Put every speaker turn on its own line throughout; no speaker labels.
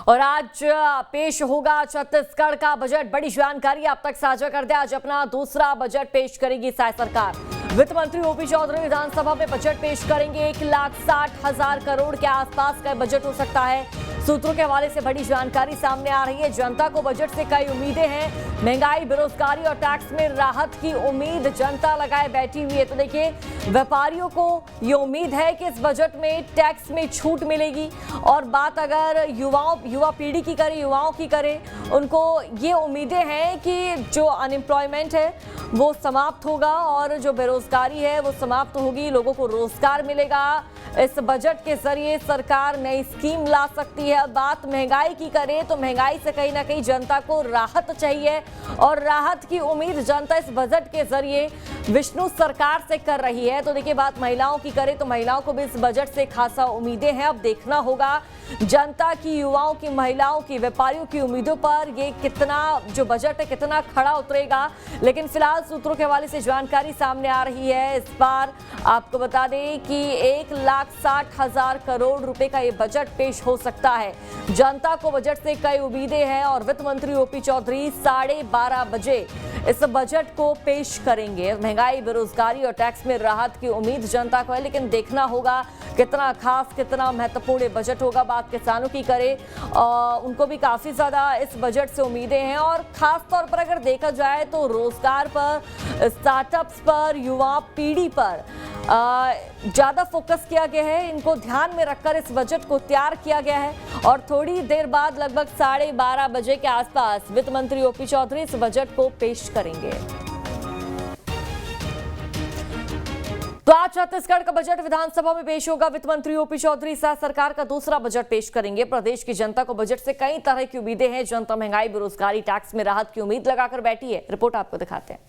और आज पेश होगा छत्तीसगढ़ का बजट। बड़ी जानकारी आप तक साझा कर दे। आज अपना दूसरा बजट पेश करेगी साय सरकार। वित्त मंत्री ओपी चौधरी विधानसभा में बजट पेश करेंगे। 1,60,000 करोड़ के आसपास का बजट हो सकता है। सूत्रों के हवाले से बड़ी जानकारी सामने आ रही है। जनता को बजट से कई उम्मीदें हैं। महंगाई, बेरोजगारी और टैक्स में राहत की उम्मीद जनता लगाए बैठी हुई है। तो देखिए, व्यापारियों को ये उम्मीद है कि इस बजट में टैक्स में छूट मिलेगी। और बात अगर युवा पीढ़ी की करें, युवाओं की करें, उनको ये उम्मीदें हैं कि जो अनएम्प्लॉयमेंट है वो समाप्त होगा और जो बेरोजगारी है वो समाप्त होगी, लोगों को रोजगार मिलेगा। इस बजट के जरिए सरकार नई स्कीम ला सकती है। बात महंगाई की करें तो महंगाई से कहीं ना कहीं जनता को राहत चाहिए और राहत की उम्मीद जनता इस बजट के जरिए विष्णु सरकार से कर रही है। तो देखिए, बात महिलाओं की करें तो महिलाओं को भी इस बजट से खासा उम्मीदें हैं। अब देखना होगा जनता की, युवाओं की, महिलाओं की, व्यापारियों की उम्मीदों पर ये कितना जो बजट है कितना खड़ा उतरेगा। लेकिन फिलहाल सूत्रों के हवाले से जानकारी सामने आ रही है। इस बार आपको बता दें कि 1,60,000 करोड़ रुपए का ये बजट पेश हो सकता है। जनता को बजट से कई उम्मीदें हैं और वित्त मंत्री ओपी चौधरी 12:30 बजे इस बजट को पेश करेंगे। महंगाई, बेरोजगारी और टैक्स में राहत की उम्मीद जनता को है, लेकिन देखना होगा कितना खास, कितना महत्वपूर्ण बजट होगा। बात किसानों की करें, उनको भी काफी ज्यादा इस बजट से उम्मीदें हैं और खास तौर पर अगर देखा जाए तो रोजगार पर, स्टार्टअप्स पर, युवा पीढ़ी पर ज्यादा फोकस किया गया है। इनको ध्यान में रखकर इस बजट को तैयार किया गया है और थोड़ी देर बाद लगभग 12:30 बजे के आसपास वित्त मंत्री ओपी चौधरी इस बजट को पेश करेंगे। तो आज छत्तीसगढ़ का बजट विधानसभा में पेश होगा। वित्त मंत्री ओपी चौधरी साथ सरकार का दूसरा बजट पेश करेंगे। प्रदेश की जनता को बजट से कई तरह की उम्मीदें हैं। जनता महंगाई, बेरोजगारी, टैक्स में राहत की उम्मीद लगाकर बैठी है। रिपोर्ट आपको दिखाते हैं।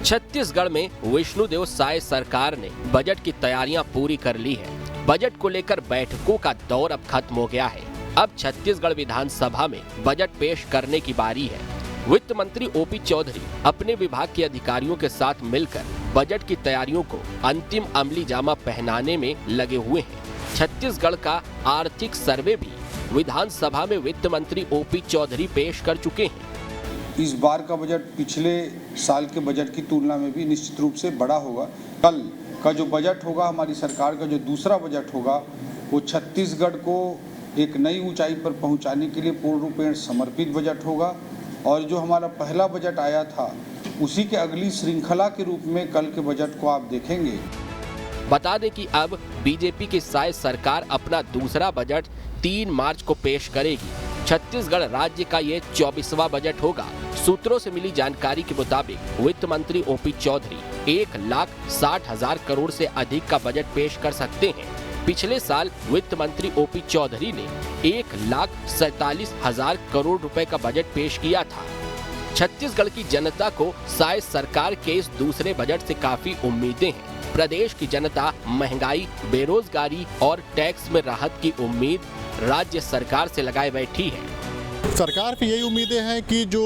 छत्तीसगढ़ में विष्णुदेव साय सरकार ने बजट की तैयारियां पूरी कर ली है। बजट को लेकर बैठकों का दौर अब खत्म हो गया है। अब छत्तीसगढ़ विधानसभा में बजट पेश करने की बारी है। वित्त मंत्री ओपी चौधरी अपने विभाग के अधिकारियों के साथ मिलकर बजट की तैयारियों को अंतिम अमली जामा पहनाने में लगे हुए हैं। छत्तीसगढ़ का आर्थिक सर्वे भी विधानसभा में वित्त मंत्री ओपी चौधरी पेश कर चुके हैं।
इस बार का बजट पिछले साल के बजट की तुलना में भी निश्चित रूप से बड़ा होगा। कल का जो बजट होगा, हमारी सरकार का जो दूसरा बजट होगा, वो छत्तीसगढ़ को एक नई ऊंचाई पर पहुंचाने के लिए पूर्ण रूपेण समर्पित बजट होगा। और जो हमारा पहला बजट आया था, उसी के अगली श्रृंखला के रूप में कल के बजट को आप देखेंगे।
बता दें कि अब बीजेपी की साय सरकार अपना दूसरा बजट 3 मार्च को पेश करेगी। छत्तीसगढ़ राज्य का ये 24वां बजट होगा। सूत्रों से मिली जानकारी के मुताबिक वित्त मंत्री ओपी चौधरी 1,60,000 करोड़ से अधिक का बजट पेश कर सकते हैं। पिछले साल वित्त मंत्री ओपी चौधरी ने 1,47,000 करोड़ रुपए का बजट पेश किया था। छत्तीसगढ़ की जनता को साय सरकार के इस दूसरे बजट से काफी उम्मीदें हैं। प्रदेश की जनता महंगाई, बेरोजगारी और टैक्स में राहत की उम्मीद राज्य सरकार से लगाए बैठी है।
सरकार की यही उम्मीदें हैं कि जो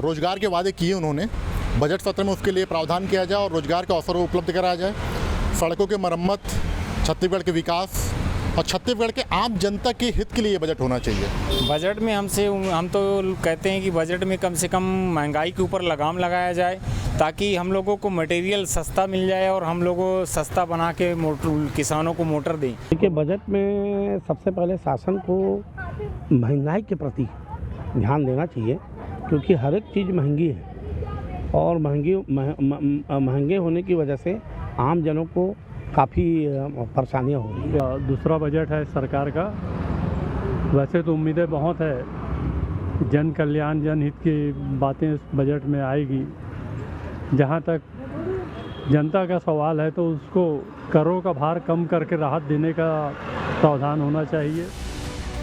रोजगार के वादे किए उन्होंने, बजट सत्र में उसके लिए प्रावधान किया जाए और रोजगार के अवसर उपलब्ध कराया जाए। सड़कों के मरम्मत, छत्तीसगढ़ के विकास और छत्तीसगढ़ के आम जनता के हित के लिए ये बजट होना चाहिए।
बजट में हम तो कहते हैं कि बजट में कम से कम महंगाई के ऊपर लगाम लगाया जाए, ताकि हम लोगों को मटेरियल सस्ता मिल जाए और हम लोगों सस्ता बना के किसानों को मोटर दें।
देखिए, बजट में सबसे पहले शासन को महंगाई के प्रति ध्यान देना चाहिए, क्योंकि हर एक चीज़ महंगी है और महंगे होने की वजह से आम जनों को काफ़ी परेशानियाँ हो रही हैं।
दूसरा बजट है सरकार का। वैसे तो उम्मीदें बहुत है, जन कल्याण, जनहित की बातें इस बजट में आएगी। जहाँ तक जनता का सवाल है तो उसको करों का भार कम करके राहत देने का प्रावधान होना चाहिए।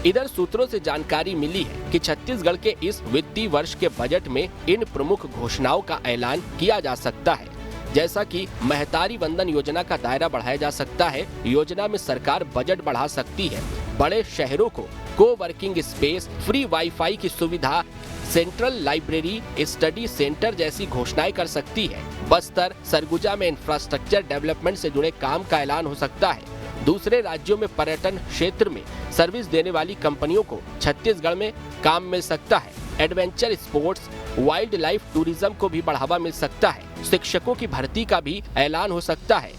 इधर सूत्रों से जानकारी मिली है कि छत्तीसगढ़ के इस वित्तीय वर्ष के बजट में इन प्रमुख घोषणाओं का ऐलान किया जा सकता है, जैसा कि महतारी वंदन योजना का दायरा बढ़ाया जा सकता है। योजना में सरकार बजट बढ़ा सकती है। बड़े शहरों को को वर्किंग स्पेस, फ्री वाईफाई की सुविधा, सेंट्रल लाइब्रेरी, स्टडी सेंटर जैसी घोषणाएं कर सकती है। बस्तर, सरगुजा में इंफ्रास्ट्रक्चर डेवलपमेंट से जुड़े काम का ऐलान हो सकता है। दूसरे राज्यों में पर्यटन क्षेत्र में सर्विस देने वाली कंपनियों को छत्तीसगढ़ में काम मिल सकता है। Adventure sports, wild life tourism को भी बढ़ावा मिल सकता है। शिक्षकों की भर्ती का भी ऐलान हो सकता है।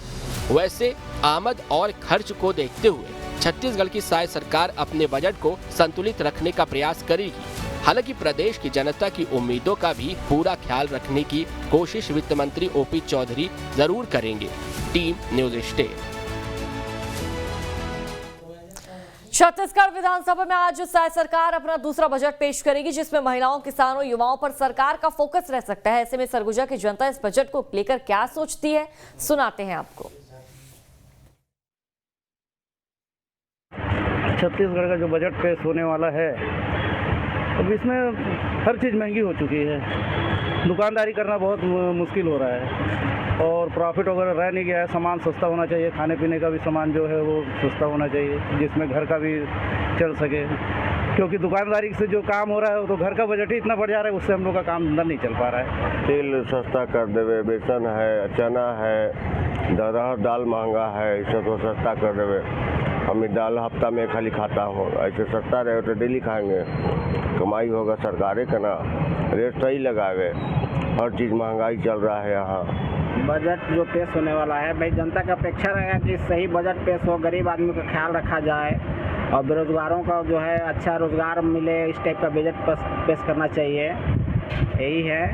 वैसे आमद और खर्च को देखते हुए छत्तीसगढ़ की साय सरकार अपने बजट को संतुलित रखने का प्रयास करेगी। हालांकि प्रदेश की जनता की उम्मीदों का भी पूरा ख्याल रखने की कोशिश वित्त मंत्री ओपी चौधरी जरूर करेंगे। टीम न्यूज़ स्टेट।
छत्तीसगढ़ विधानसभा में आज साय सरकार अपना दूसरा बजट पेश करेगी, जिसमें महिलाओं, किसानों, युवाओं पर सरकार का फोकस रह सकता है। ऐसे में सरगुजा की जनता इस बजट को लेकर क्या सोचती है, सुनाते हैं आपको।
छत्तीसगढ़ का जो बजट पेश होने वाला है, अब इसमें हर चीज़ महंगी हो चुकी है। दुकानदारी करना बहुत मुश्किल हो रहा है और प्रॉफिट वगैरह रह नहीं गया है। सामान सस्ता होना चाहिए, खाने पीने का भी सामान जो है वो सस्ता होना चाहिए, जिसमें घर का भी चल सके, क्योंकि दुकानदारी से जो काम हो रहा है वो तो घर का बजट ही इतना बढ़ जा रहा है, उससे हम लोग का काम धंधा नहीं चल पा रहा है।
तेल सस्ता कर देवे, बेसन है, चना है, दरहर दाल महंगा है, इसे तो सस्ता कर देवे। हम दाल हफ्ता में खाली खाता हूँ, ऐसे सस्ता रहे तो डेली खाएंगे। कमाई होगा सरकारें का ना, रेट सही लगावे। हर चीज़ महंगाई चल रहा है यहाँ।
बजट जो पेश होने वाला है, भाई जनता का अपेक्षा रहेगा कि सही बजट पेश हो, गरीब आदमी का ख्याल रखा जाए और बेरोजगारों का जो है अच्छा रोजगार मिले, इस टाइप का बजट पेश करना चाहिए। यही है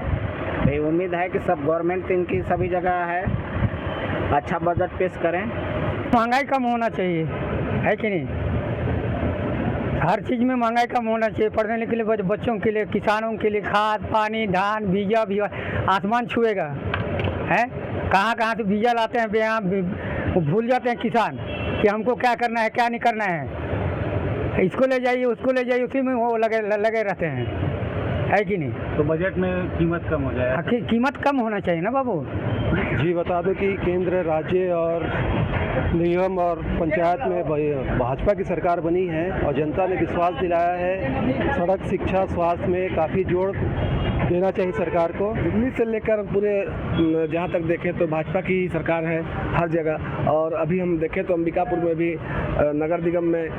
भाई, उम्मीद है कि सब गवर्नमेंट इनकी सभी जगह है, अच्छा बजट पेश करें।
महंगाई कम होना चाहिए, है कि नहीं? हर चीज़ में महंगाई कम होना चाहिए। पढ़ने लिखने के लिए बच्चों के लिए, किसानों के लिए खाद पानी, धान, बीजा भी आसमान छुएगा है। कहाँ कहाँ से बीजा लाते हैं, यहाँ वो भूल जाते हैं किसान कि हमको क्या करना है क्या नहीं करना है। इसको ले जाइए उसको ले जाइए, उसी में वो लगे रहते हैं, है कि नहीं?
तो बजट में कीमत कम हो जाए।
कीमत कम होना चाहिए ना बाबू
जी। बता दो कि केंद्र, राज्य और निगम और पंचायत में भाजपा की सरकार बनी है और जनता ने विश्वास दिलाया है। सड़क, शिक्षा, स्वास्थ्य में काफ़ी जोर देना चाहिए सरकार को।
दिल्ली से लेकर पूरे जहाँ तक देखें तो भाजपा की सरकार है हर जगह। और अभी हम देखें तो अंबिकापुर में भी नगर निगम में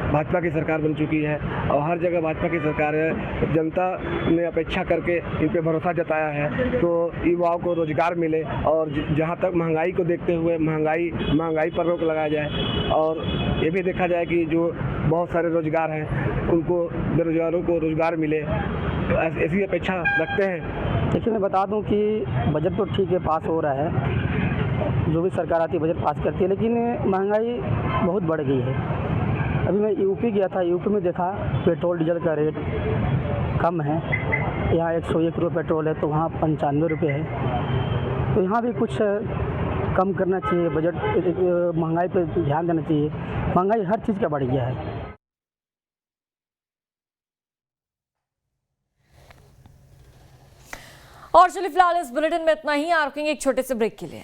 भाजपा की सरकार बन चुकी है और हर जगह भाजपा की सरकार है। जनता ने अपेक्षा करके इन पे भरोसा जताया है तो युवाओं को रोजगार मिले और जहाँ तक महंगाई को देखते हुए महंगाई पर रोक लगाया जाए और ये भी देखा जाए कि जो बहुत सारे रोजगार हैं उनको, बेरोजगारों को रोजगार मिले, तो ऐसी अपेक्षा रखते हैं।
देखिए मैं बता दूं कि बजट तो ठीक है, पास हो रहा है, जो भी सरकार आती है बजट पास करती है, लेकिन महंगाई बहुत बढ़ गई है। अभी मैं यूपी गया था, यूपी में देखा पेट्रोल डीजल का रेट कम है। यहाँ 101 रुपये पेट्रोल है तो वहाँ 95 रुपये है। तो यहाँ भी कुछ कम करना चाहिए, बजट महंगाई पे ध्यान देना चाहिए। महंगाई हर चीज़ का बढ़ गया है।
और चलिए फिलहाल इस बुलेटिन में इतना ही। आप रुकेंगे एक छोटे से ब्रेक के लिए।